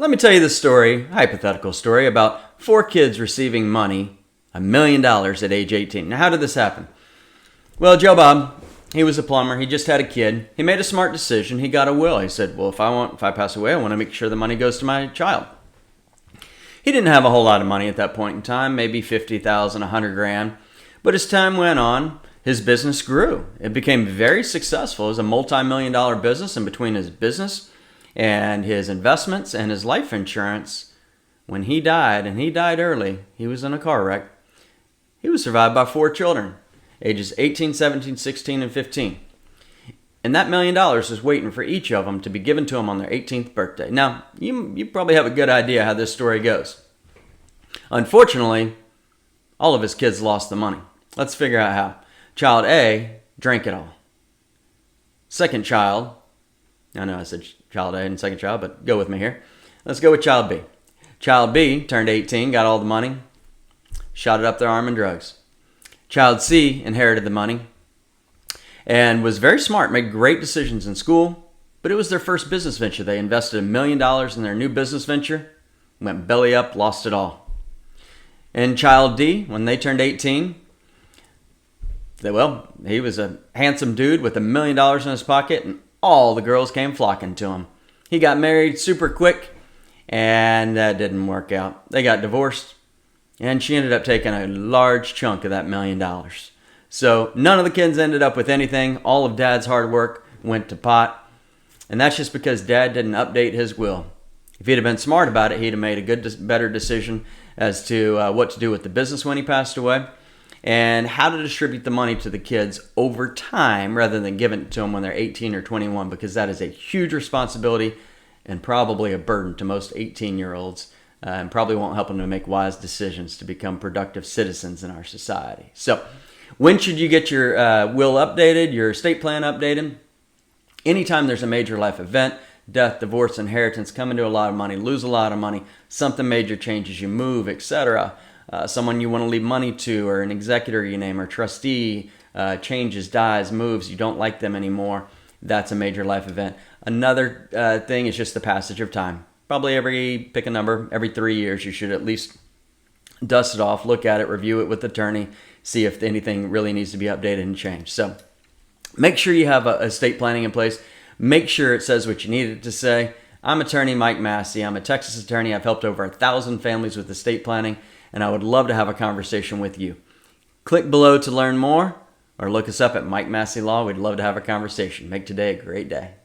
Let me tell you this story, hypothetical story, about 4 kids receiving money, $1 million at age 18. Now, how did this happen? Well, Joe Bob, he was a plumber. He just had a kid. He made a smart decision. He got a will. He said, well, if I pass away, I want to make sure the money goes to my child. He didn't have a whole lot of money at that point in time, maybe $50,000, $100,000. But as time went on, his business grew. It became very successful. It was a multi-million-dollar business, and between his business and his investments and his life insurance, when he died, and he died early, he was in a car wreck, he was survived by 4 children, ages 18, 17, 16, and 15. And that $1 million is waiting for each of them to be given to them on their 18th birthday. Now, you probably have a good idea how this story goes. Unfortunately, all of his kids lost the money. Let's figure out how. Child A drank it all. Second child, I know I said child A and second child, but go with me here. Let's go with child B. Child B turned 18, got all the money, shot it up their arm in drugs. Child C inherited the money and was very smart, made great decisions in school, but it was their first business venture. They invested $1 million in their new business venture, went belly up, lost it all. And child D, when they turned 18, well, he was a handsome dude with $1 million in his pocket, and all the girls came flocking to him. He got married super quick, and that didn't work out. They got divorced, and she ended up taking a large chunk of that $1 million. So none of the kids ended up with anything. All of Dad's hard work went to pot, and that's just because Dad didn't update his will. If he'd have been smart about it, he'd have made a better decision as to what to do with the business when he passed away, and how to distribute the money to the kids over time rather than giving it to them when they're 18 or 21, because that is a huge responsibility and probably a burden to most 18-year-olds, and probably won't help them to make wise decisions to become productive citizens in our society. So when should you get your will updated, your estate plan updated? Anytime there's a major life event, death, divorce, inheritance, come into a lot of money, lose a lot of money, something major changes, you move, etc., someone you want to leave money to, or an executor you name, or trustee changes, dies, moves, you don't like them anymore, that's a major life event. Another thing is just the passage of time. Probably pick a number, every 3 years you should at least dust it off, look at it, review it with the attorney, see if anything really needs to be updated and changed. So make sure you have a estate planning in place. Make sure it says what you need it to say. I'm attorney Mike Massey. I'm a Texas attorney. I've helped over 1,000 families with estate planning, and I would love to have a conversation with you. Click below to learn more, or look us up at Mike Massey Law. We'd love to have a conversation. Make today a great day.